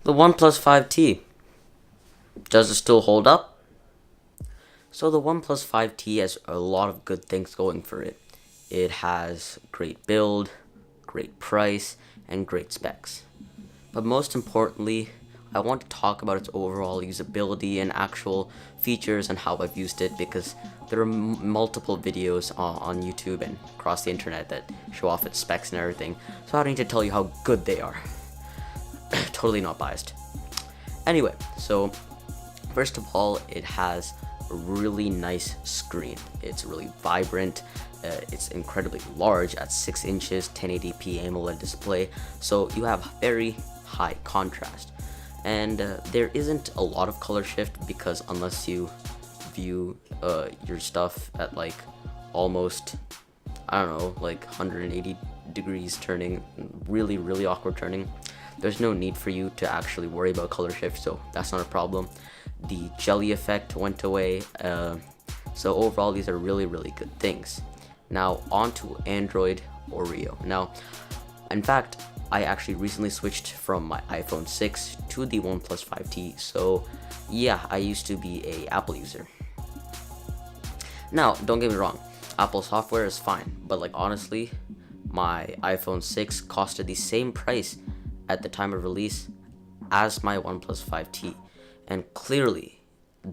The OnePlus 5T. Does it still hold up? So the OnePlus 5T has a lot of good things going for it. It has great build, great price, and great specs. But most importantly, I want to talk about its overall usability and actual features and how I've used it, because there are multiple videos on YouTube and across the internet that show off its specs and everything, so I don't need to tell you how good they are. Totally not biased. Anyway, so first of all, it has a really nice screen. It's really vibrant. It's incredibly large at 6 inches, 1080p AMOLED display, so you have very high contrast. And there isn't a lot of color shift, because unless you view your stuff at like almost, I don't know, like 180 degrees turning, really awkward turning, there's no need for you to actually worry about color shift, so that's not a problem. The jelly effect went away, so overall these are really good things. Now on to Android Oreo. Now, in fact, I actually recently switched from my iPhone 6 to the OnePlus 5T, so yeah, I used to be a Apple user. Now, don't get me wrong, Apple software is fine, but like honestly, my iPhone 6 costed the same price at the time of release as my OnePlus 5T, and clearly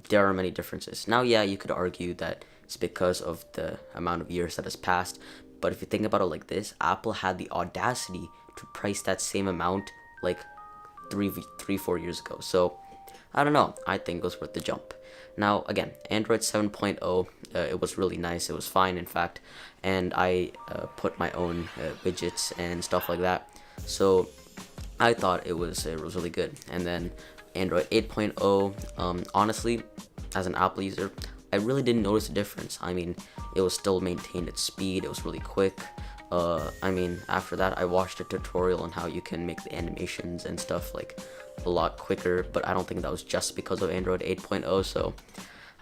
there are many differences. Now, yeah, you could argue that it's because of the amount of years that has passed, but if you think about it like this, Apple had the audacity to price that same amount like 4 years ago. So I don't know, I think it was worth the jump. Now again, Android 7.0, it was really nice. It was fine, in fact, and I put my own widgets and stuff like that, so I thought it was really good. And then Android 8.0, honestly, as an Apple user, I really didn't notice a difference. I mean, it was still maintained its speed. It was really quick. I mean, after that, I watched a tutorial on how you can make the animations and stuff like a lot quicker, but I don't think that was just because of Android 8.0, so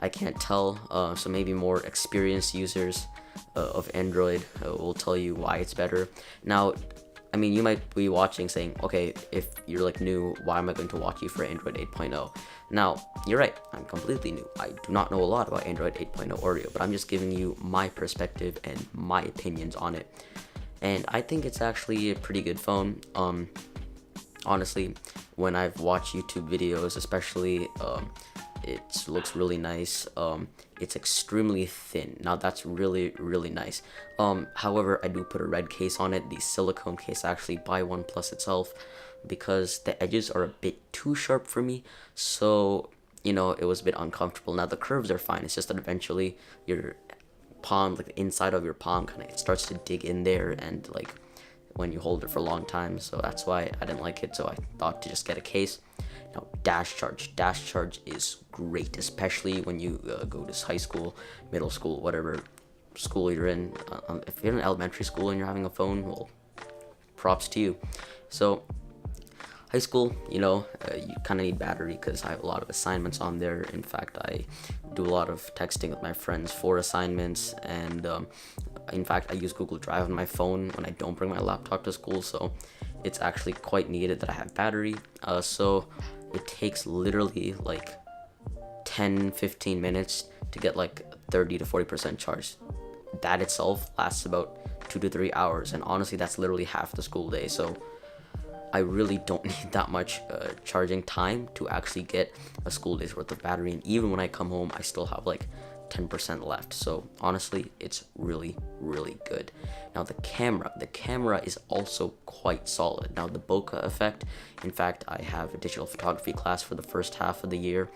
I can't tell. So maybe more experienced users of Android will tell you why it's better. Now, I mean, you might be watching saying, okay, if you're like new, why am I going to watch you for Android 8.0? Now, you're right, I'm completely new. I do not know a lot about Android 8.0 Oreo, but I'm just giving you my perspective and my opinions on it. And I think it's actually a pretty good phone. Honestly, when I've watched YouTube videos, especially, it looks really nice. It's extremely thin. Now that's really nice. However, I do put a red case on it, the silicone case actually by OnePlus itself, because the edges are a bit too sharp for me, so you know, it was a bit uncomfortable. Now the curves are fine, it's just that eventually your palm, like the inside of your palm, kind of starts to dig in there, and like when you hold it for a long time, so that's why I didn't like it, so I thought to just get a case. Now, dash charge is great, especially when you go to high school, middle school, whatever school you're in. If you're in elementary school and you're having a phone, well, props to you. So high school, you know, you kind of need battery, because I have a lot of assignments on there. In fact, I do a lot of texting with my friends for assignments, and in fact, I use Google Drive on my phone when I don't bring my laptop to school, so it's actually quite needed that I have battery. So it takes literally like 10-15 minutes to get like 30 to 40% charge. That itself lasts about 2 to 3 hours, and honestly, that's literally half the school day, so I really don't need that much charging time to actually get a school day's worth of battery. And even when I come home, I still have like 10% left. So honestly, it's really good. Now the camera is also quite solid. Now the bokeh effect, in fact, I have a digital photography class for the first half of the year,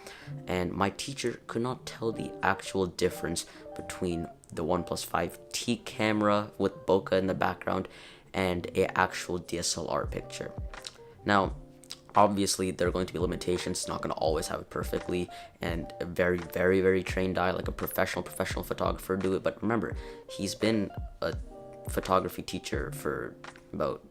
and my teacher could not tell the actual difference between the OnePlus 5T camera with bokeh in the background and a actual DSLR picture. Now, obviously, there are going to be limitations. It's not going to always have it perfectly, and a very trained eye, like a professional photographer, do it. But remember, he's been a photography teacher for about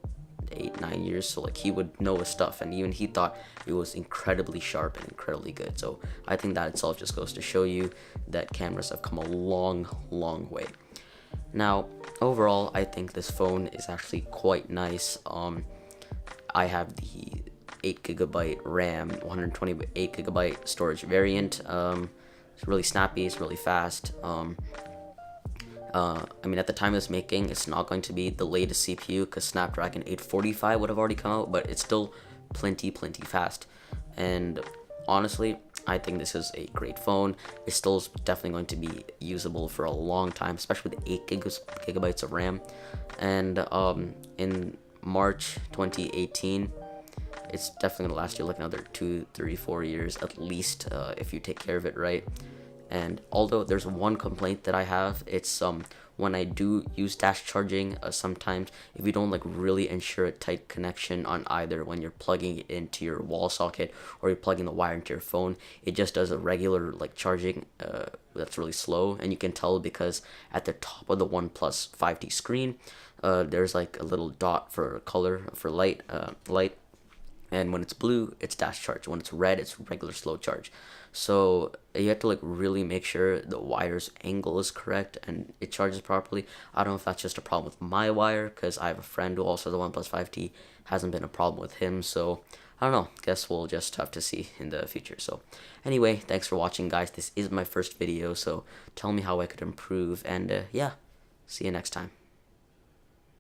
8-9 years, so like he would know his stuff, and even he thought it was incredibly sharp and incredibly good. So I think that itself just goes to show you that cameras have come a long way. Now, overall, I think this phone is actually quite nice. I have the 8GB RAM, 128GB storage variant. It's really snappy, it's really fast. I mean, at the time of this making, it's not going to be the latest CPU because Snapdragon 845 would have already come out, but it's still plenty fast. And honestly, I think this is a great phone. It still is definitely going to be usable for a long time, especially with 8GB of RAM. And in March 2018, it's definitely gonna last you like another 2, 3, 4 years at least, if you take care of it right. And although there's one complaint that I have, it's when I do use dash charging, sometimes if you don't like really ensure a tight connection on either when you're plugging it into your wall socket or you're plugging the wire into your phone, it just does a regular like charging that's really slow. And you can tell because at the top of the OnePlus 5T screen, there's like a little dot for color for light. And when it's blue, it's dash charge. When it's red, it's regular slow charge. So you have to like really make sure the wire's angle is correct and it charges properly. I don't know if that's just a problem with my wire, because I have a friend who also has the OnePlus 5T. Hasn't been a problem with him, so I don't know. Guess we'll just have to see in the future. So anyway, thanks for watching, guys. This is my first video, so tell me how I could improve, and yeah, see you next time.